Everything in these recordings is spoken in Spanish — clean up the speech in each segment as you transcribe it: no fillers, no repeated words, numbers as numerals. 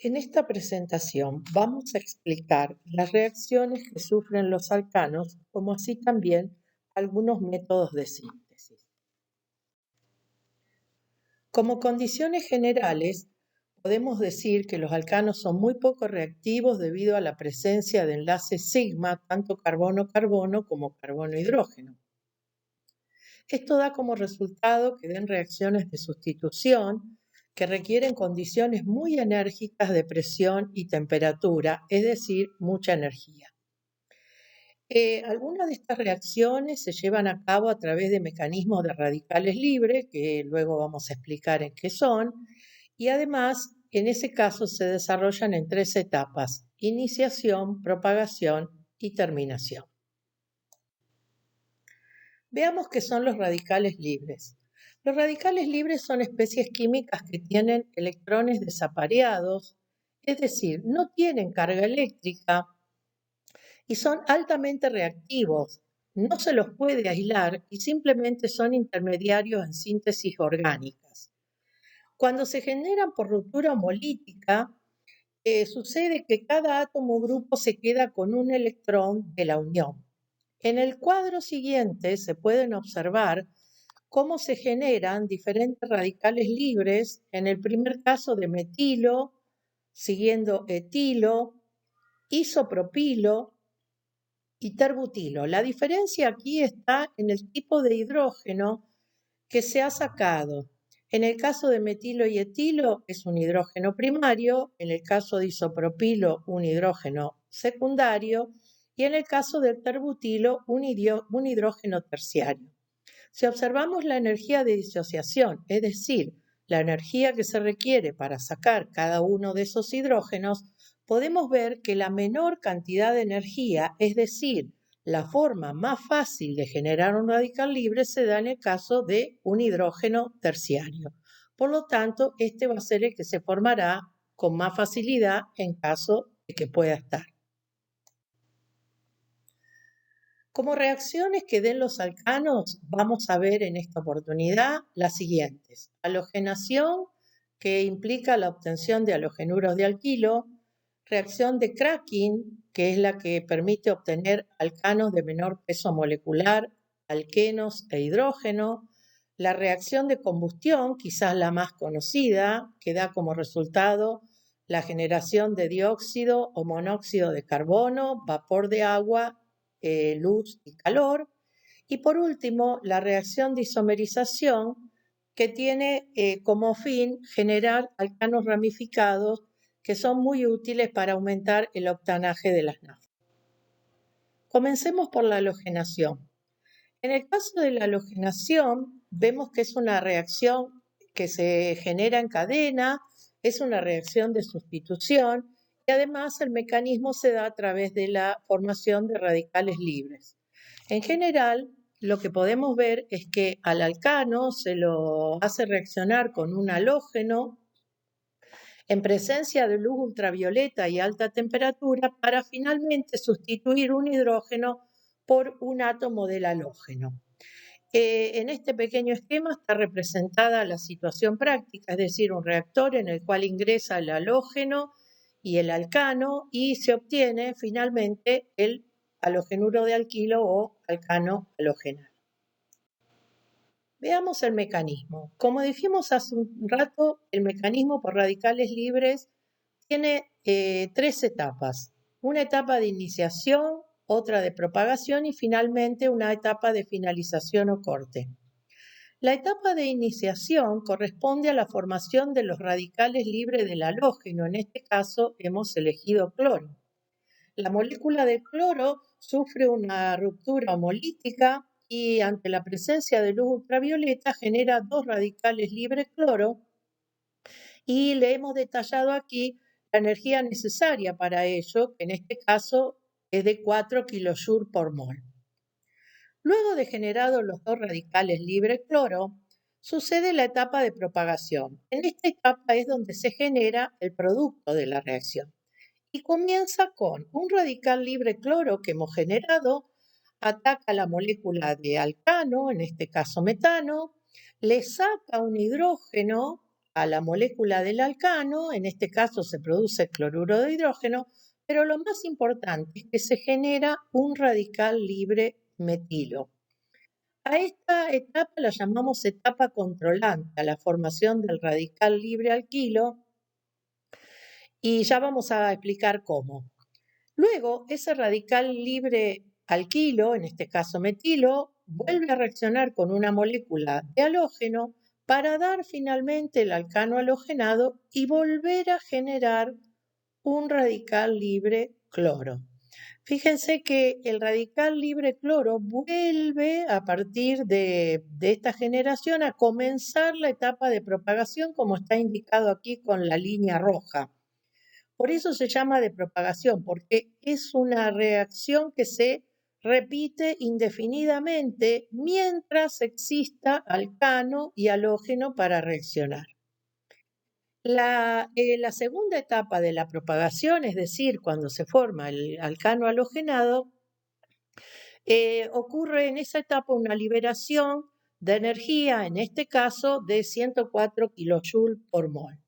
En esta presentación vamos a explicar las reacciones que sufren los alcanos, como así también algunos métodos de síntesis. Como condiciones generales, podemos decir que los alcanos son muy poco reactivos debido a la presencia de enlaces sigma, tanto carbono-carbono como carbono-hidrógeno. Esto da como resultado que den reacciones de sustitución que requieren condiciones muy enérgicas de presión y temperatura, es decir, mucha energía. Algunas de estas reacciones se llevan a cabo a través de mecanismos de radicales libres, que luego vamos a explicar en qué son, y además, en ese caso, se desarrollan en tres etapas: iniciación, propagación y terminación. Veamos qué son los radicales libres. Los radicales libres son especies químicas que tienen electrones desapareados, es decir, no tienen carga eléctrica y son altamente reactivos. No se los puede aislar y simplemente son intermediarios en síntesis orgánicas. Cuando se generan por ruptura homolítica, sucede que cada átomo o grupo se queda con un electrón de la unión. En el cuadro siguiente se pueden observar cómo se generan diferentes radicales libres, en el primer caso de metilo, siguiendo etilo, isopropilo y terbutilo. La diferencia aquí está en el tipo de hidrógeno que se ha sacado. En el caso de metilo y etilo es un hidrógeno primario, en el caso de isopropilo un hidrógeno secundario y en el caso del terbutilo un hidrógeno terciario. Si observamos la energía de disociación, es decir, la energía que se requiere para sacar cada uno de esos hidrógenos, podemos ver que la menor cantidad de energía, es decir, la forma más fácil de generar un radical libre, se da en el caso de un hidrógeno terciario. Por lo tanto, este va a ser el que se formará con más facilidad en caso de que pueda estar. Como reacciones que den los alcanos, vamos a ver en esta oportunidad las siguientes: halogenación, que implica la obtención de halogenuros de alquilo; reacción de cracking, que es la que permite obtener alcanos de menor peso molecular, alquenos e hidrógeno; la reacción de combustión, quizás la más conocida, que da como resultado la generación de dióxido o monóxido de carbono, vapor de agua, luz y calor. Y por último, la reacción de isomerización, que tiene como fin generar alcanos ramificados que son muy útiles para aumentar el octanaje de las naftas. Comencemos por la halogenación. En el caso de la halogenación, vemos que es una reacción que se genera en cadena, es una reacción de sustitución y además el mecanismo se da a través de la formación de radicales libres. En general, lo que podemos ver es que al alcano se lo hace reaccionar con un halógeno en presencia de luz ultravioleta y alta temperatura para finalmente sustituir un hidrógeno por un átomo del halógeno. En este pequeño esquema está representada la situación práctica, es decir, un reactor en el cual ingresa el halógeno y el alcano y se obtiene finalmente el halogenuro de alquilo o alcano halogenal. Veamos el mecanismo. Como dijimos hace un rato, el mecanismo por radicales libres tiene tres etapas: una etapa de iniciación, otra de propagación y finalmente una etapa de finalización o corte. La etapa de iniciación corresponde a la formación de los radicales libres del halógeno. En este caso hemos elegido cloro. La molécula de cloro sufre una ruptura homolítica y ante la presencia de luz ultravioleta genera dos radicales libres cloro, y le hemos detallado aquí la energía necesaria para ello, que en este caso es de 4 kJ por mol. Luego de generados los dos radicales libres cloro, sucede la etapa de propagación. En esta etapa es donde se genera el producto de la reacción. Y comienza con un radical libre cloro que hemos generado, ataca la molécula de alcano, en este caso metano, le saca un hidrógeno a la molécula del alcano, en este caso se produce cloruro de hidrógeno, pero lo más importante es que se genera un radical libre metilo. A esta etapa la llamamos etapa controlante, a la formación del radical libre alquilo, y ya vamos a explicar cómo. Luego, ese radical libre alquilo, en este caso metilo, vuelve a reaccionar con una molécula de halógeno para dar finalmente el alcano halogenado y volver a generar un radical libre cloro. Fíjense que el radical libre cloro vuelve a partir de esta generación a comenzar la etapa de propagación, como está indicado aquí con la línea roja. Por eso se llama de propagación, porque es una reacción que se repite indefinidamente mientras exista alcano y halógeno para reaccionar. La segunda etapa de la propagación, es decir, cuando se forma el alcano halogenado, ocurre en esa etapa una liberación de energía, en este caso de 104 kilojoules por mol.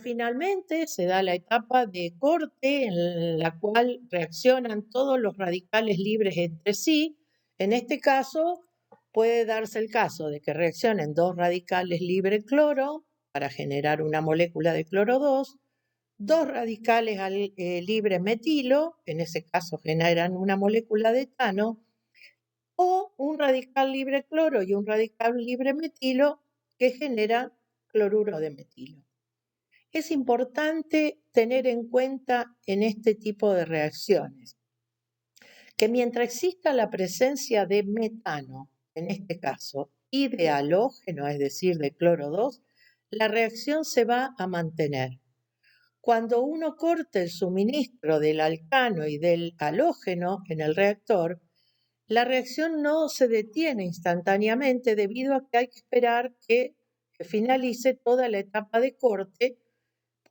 Finalmente se da la etapa de corte en la cual reaccionan todos los radicales libres entre sí. En este caso puede darse el caso de que reaccionen dos radicales libre cloro para generar una molécula de cloro 2, dos radicales libre metilo, en ese caso generan una molécula de etano, o un radical libre cloro y un radical libre metilo que generan cloruro de metilo. Es importante tener en cuenta en este tipo de reacciones que mientras exista la presencia de metano, en este caso, y de halógeno, es decir, de cloro 2, la reacción se va a mantener. Cuando uno corte el suministro del alcano y del halógeno en el reactor, la reacción no se detiene instantáneamente debido a que hay que esperar que finalice toda la etapa de corte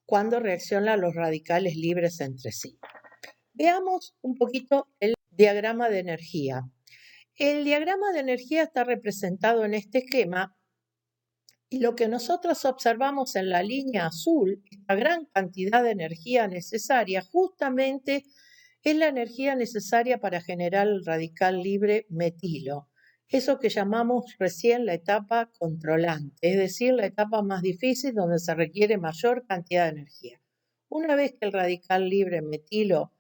cuando reaccionan los radicales libres entre sí. Veamos un poquito el diagrama de energía. El diagrama de energía está representado en este esquema y lo que nosotros observamos en la línea azul, esta gran cantidad de energía necesaria, justamente es la energía necesaria para generar el radical libre metilo. Eso que llamamos recién la etapa controlante, es decir, la etapa más difícil donde se requiere mayor cantidad de energía. Una vez que el radical libre metilo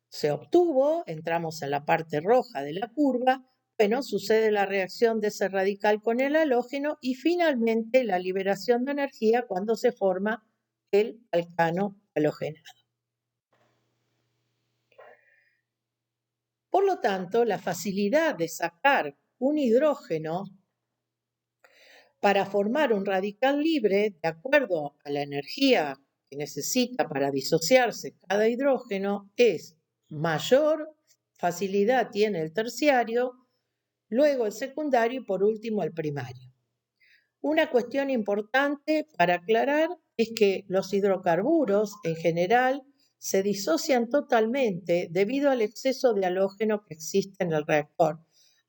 se obtuvo, entramos en la parte roja de la curva, bueno, sucede la reacción de ese radical con el halógeno y finalmente la liberación de energía cuando se forma el alcano halogenado. Por lo tanto, la facilidad de sacar un hidrógeno para formar un radical libre, de acuerdo a la energía que necesita para disociarse cada hidrógeno, es mayor facilidad tiene el terciario, luego el secundario y por último el primario. Una cuestión importante para aclarar es que los hidrocarburos en general se disocian totalmente debido al exceso de halógeno que existe en el reactor.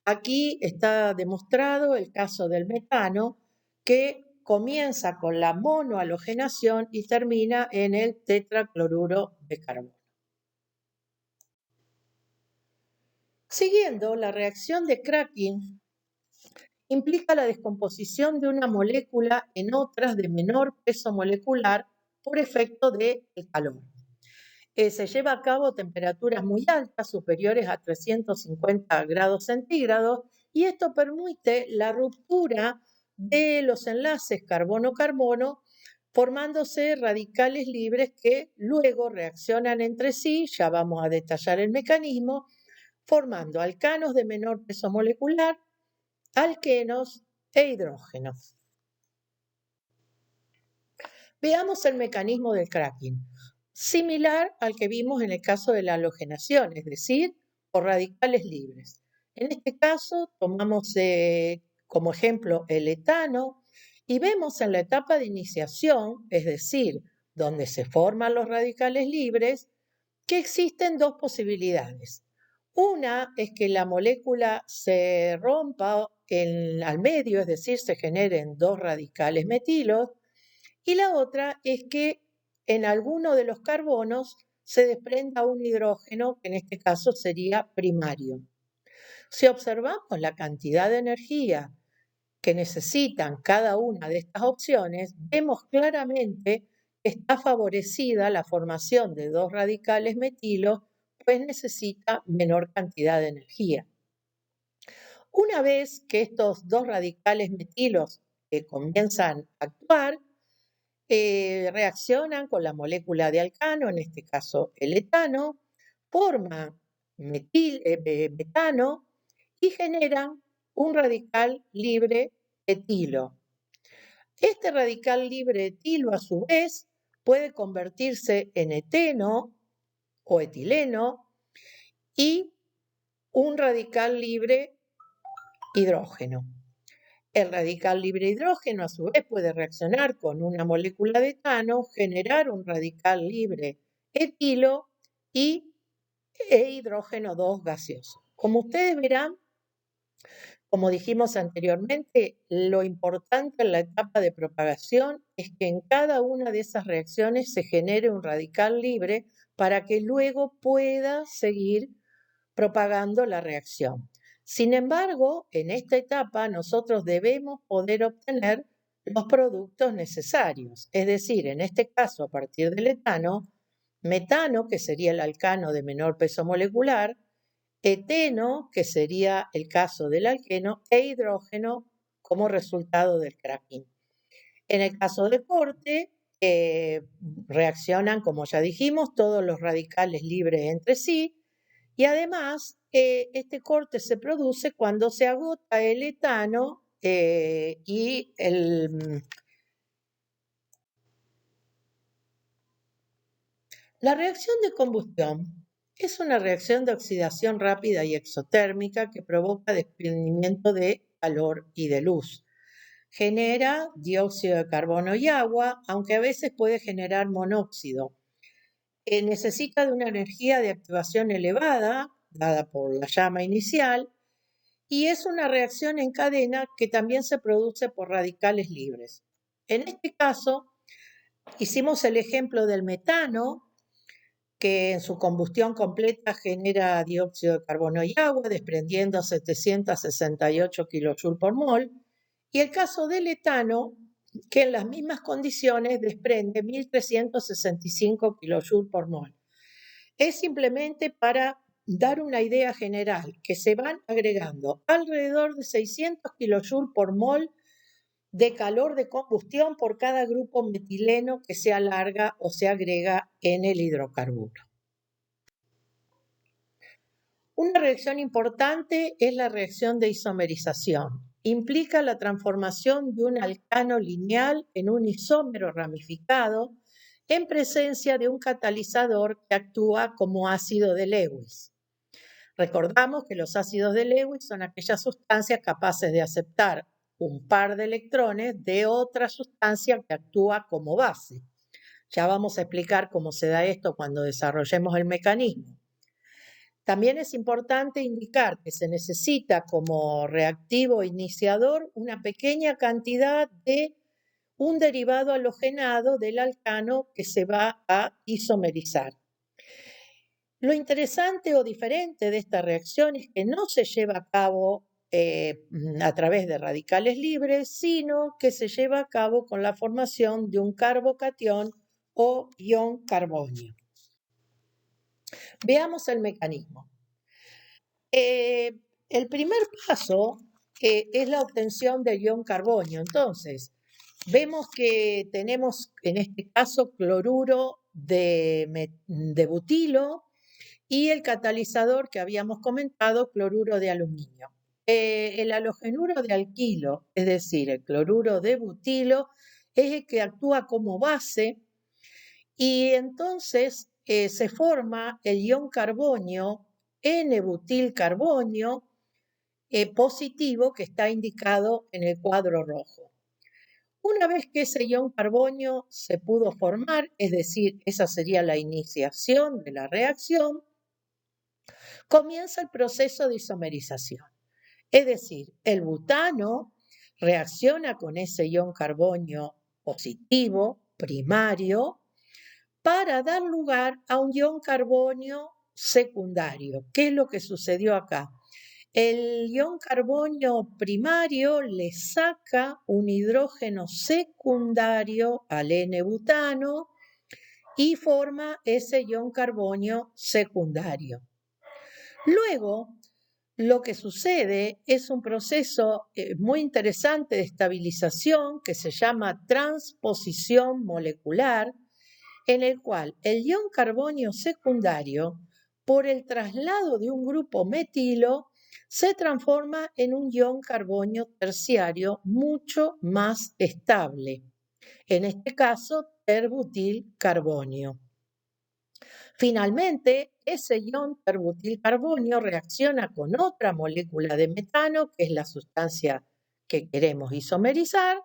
Aquí está demostrado el caso del metano, que comienza con la monohalogenación y termina en el tetracloruro de carbono. Siguiendo, la reacción de cracking implica la descomposición de una molécula en otras de menor peso molecular por efecto del calor. Se lleva a cabo a temperaturas muy altas, superiores a 350 grados centígrados, y esto permite la ruptura de los enlaces carbono-carbono, formándose radicales libres que luego reaccionan entre sí, ya vamos a detallar el mecanismo, formando alcanos de menor peso molecular, alquenos e hidrógenos. Veamos el mecanismo del cracking, similar al que vimos en el caso de la halogenación, es decir, por radicales libres. En este caso, tomamos como ejemplo el etano y vemos en la etapa de iniciación, es decir, donde se forman los radicales libres, que existen dos posibilidades. Una es que la molécula se rompa al medio, es decir, se generen dos radicales metilos, y la otra es que en alguno de los carbonos se desprenda un hidrógeno, que en este caso sería primario. Si observamos la cantidad de energía que necesitan cada una de estas opciones, vemos claramente que está favorecida la formación de dos radicales metilo, pues necesita menor cantidad de energía. Una vez que estos dos radicales metilos comienzan a actuar, reaccionan con la molécula de alcano, en este caso el etano, forman metano y generan un radical libre etilo. Este radical libre etilo, a su vez, puede convertirse en eteno o etileno y un radical libre hidrógeno. El radical libre hidrógeno, a su vez, puede reaccionar con una molécula de etano, generar un radical libre etilo e hidrógeno 2 gaseoso. Como ustedes verán, como dijimos anteriormente, lo importante en la etapa de propagación es que en cada una de esas reacciones se genere un radical libre para que luego pueda seguir propagando la reacción. Sin embargo, en esta etapa nosotros debemos poder obtener los productos necesarios, es decir, en este caso a partir del etano, metano, que sería el alcano de menor peso molecular, eteno, que sería el caso del alqueno, e hidrógeno como resultado del cracking. En el caso de corte, reaccionan, como ya dijimos, todos los radicales libres entre sí, y además este corte se produce cuando se agota el etano y la reacción de combustión es una reacción de oxidación rápida y exotérmica que provoca desprendimiento de calor y de luz. Genera dióxido de carbono y agua, aunque a veces puede generar monóxido. Necesita de una energía de activación elevada, dada por la llama inicial, y es una reacción en cadena que también se produce por radicales libres. En este caso, hicimos el ejemplo del metano, que en su combustión completa genera dióxido de carbono y agua, desprendiendo 768 kJ por mol, y el caso del etano, que en las mismas condiciones desprende 1365 kJ por mol. Es simplemente para dar una idea general, que se van agregando alrededor de 600 kJ por mol de calor de combustión por cada grupo metileno que se alarga o se agrega en el hidrocarburo. Una reacción importante es la reacción de isomerización. Implica la transformación de un alcano lineal en un isómero ramificado en presencia de un catalizador que actúa como ácido de Lewis. Recordamos que los ácidos de Lewis son aquellas sustancias capaces de aceptar un par de electrones de otra sustancia que actúa como base. Ya vamos a explicar cómo se da esto cuando desarrollemos el mecanismo. También es importante indicar que se necesita como reactivo iniciador una pequeña cantidad de un derivado halogenado del alcano que se va a isomerizar. Lo interesante o diferente de esta reacción es que no se lleva a cabo a través de radicales libres, sino que se lleva a cabo con la formación de un carbocatión o ion carbonio. Veamos el mecanismo. El primer paso es la obtención del ion carbonio. Entonces, vemos que tenemos en este caso cloruro de butilo y el catalizador que habíamos comentado, cloruro de aluminio. El halogenuro de alquilo, es decir, el cloruro de butilo, es el que actúa como base y entonces se forma el ion carbonio, N-butilcarbonio positivo, que está indicado en el cuadro rojo. Una vez que ese ion carbonio se pudo formar, es decir, esa sería la iniciación de la reacción, comienza el proceso de isomerización. Es decir, el butano reacciona con ese ion carbonio positivo, primario, para dar lugar a un ion carbonio secundario. ¿Qué es lo que sucedió acá? El ion carbonio primario le saca un hidrógeno secundario al N-butano y forma ese ion carbonio secundario. Luego, lo que sucede es un proceso muy interesante de estabilización que se llama transposición molecular, en el cual el ion carbonio secundario, por el traslado de un grupo metilo, se transforma en un ion carbonio terciario mucho más estable. En este caso, terbutilcarbonio. Finalmente, ese ion terbutilcarbonio reacciona con otra molécula de metano, que es la sustancia que queremos isomerizar,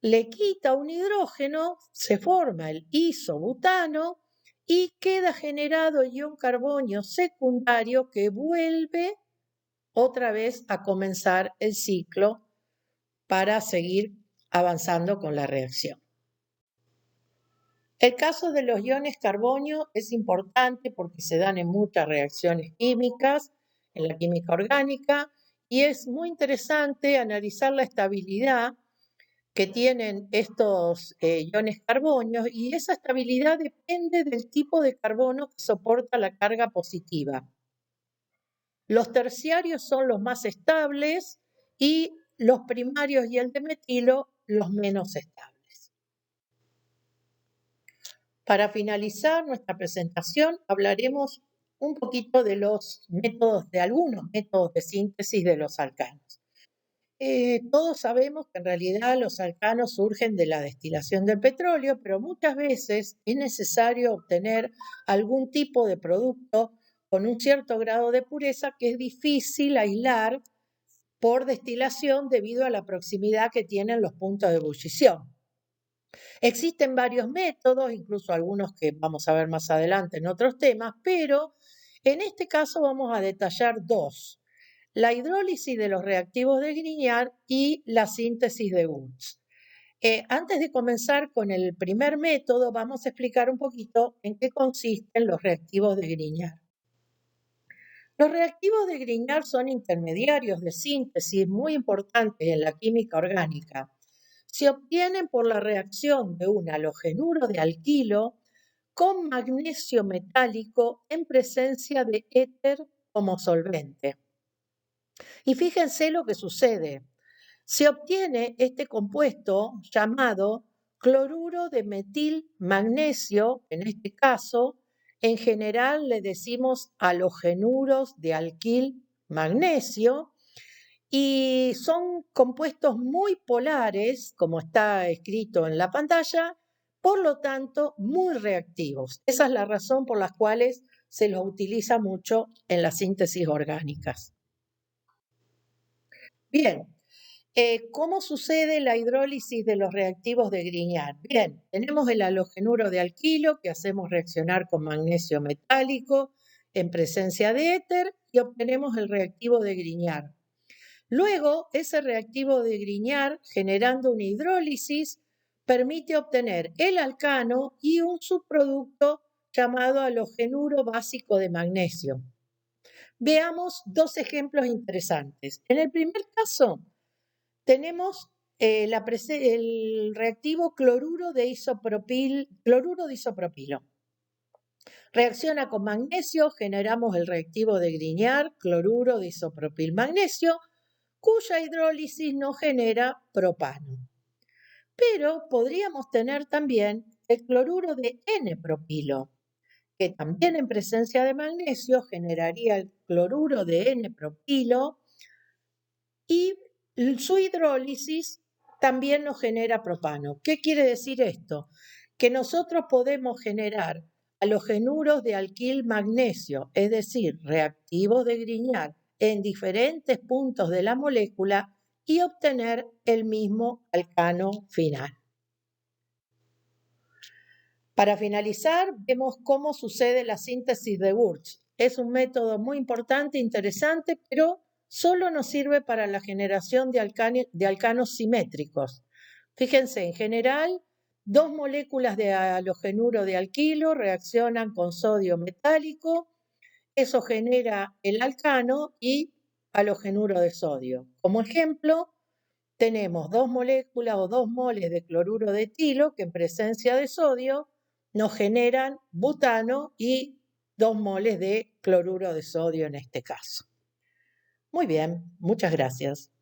le quita un hidrógeno, se forma el isobutano y queda generado el ion carbonio secundario que vuelve otra vez a comenzar el ciclo para seguir avanzando con la reacción. El caso de los iones carbonio es importante porque se dan en muchas reacciones químicas, en la química orgánica, y es muy interesante analizar la estabilidad que tienen estos iones carbonios, y esa estabilidad depende del tipo de carbono que soporta la carga positiva. Los terciarios son los más estables y los primarios y el de metilo los menos estables. Para finalizar nuestra presentación, hablaremos un poquito de algunos métodos de síntesis de los alcanos. Todos sabemos que en realidad los alcanos surgen de la destilación del petróleo, pero muchas veces es necesario obtener algún tipo de producto con un cierto grado de pureza que es difícil aislar por destilación debido a la proximidad que tienen los puntos de ebullición. Existen varios métodos, incluso algunos que vamos a ver más adelante en otros temas, pero en este caso vamos a detallar dos: la hidrólisis de los reactivos de Grignard y la síntesis de Wurtz. Antes de comenzar con el primer método, vamos a explicar un poquito en qué consisten los reactivos de Grignard. Los reactivos de Grignard son intermediarios de síntesis muy importantes en la química orgánica. Se obtienen por la reacción de un halogenuro de alquilo con magnesio metálico en presencia de éter como solvente. Y fíjense lo que sucede. Se obtiene este compuesto llamado cloruro de metil magnesio, en este caso, en general le decimos halogenuros de alquil magnesio, y son compuestos muy polares, como está escrito en la pantalla, por lo tanto muy reactivos. Esa es la razón por la cual se los utiliza mucho en las síntesis orgánicas. Bien, ¿cómo sucede la hidrólisis de los reactivos de Grignard? Bien, tenemos el halogenuro de alquilo que hacemos reaccionar con magnesio metálico en presencia de éter y obtenemos el reactivo de Grignard. Luego, ese reactivo de Grignard, generando una hidrólisis, permite obtener el alcano y un subproducto llamado halogenuro básico de magnesio. Veamos dos ejemplos interesantes. En el primer caso, tenemos el reactivo cloruro de isopropilo. Reacciona con magnesio, generamos el reactivo de Grignard, cloruro de isopropil magnesio, cuya hidrólisis nos genera propano. Pero podríamos tener también el cloruro de N-propilo, que también en presencia de magnesio generaría el cloruro de N-propilo y su hidrólisis también nos genera propano. ¿Qué quiere decir esto? Que nosotros podemos generar halogenuros de alquil magnesio, es decir, reactivos de Grignard, en diferentes puntos de la molécula y obtener el mismo alcano final. Para finalizar, vemos cómo sucede la síntesis de Wurtz. Es un método muy importante, interesante, pero solo nos sirve para la generación de alcanos simétricos. Fíjense, en general, 2 moléculas de halogenuro de alquilo reaccionan con sodio metálico, eso genera el alcano y halogenuro de sodio. Como ejemplo, tenemos 2 moléculas o 2 moles de cloruro de etilo que en presencia de sodio nos generan butano y 2 moles de cloruro de sodio en este caso. Muy bien, muchas gracias.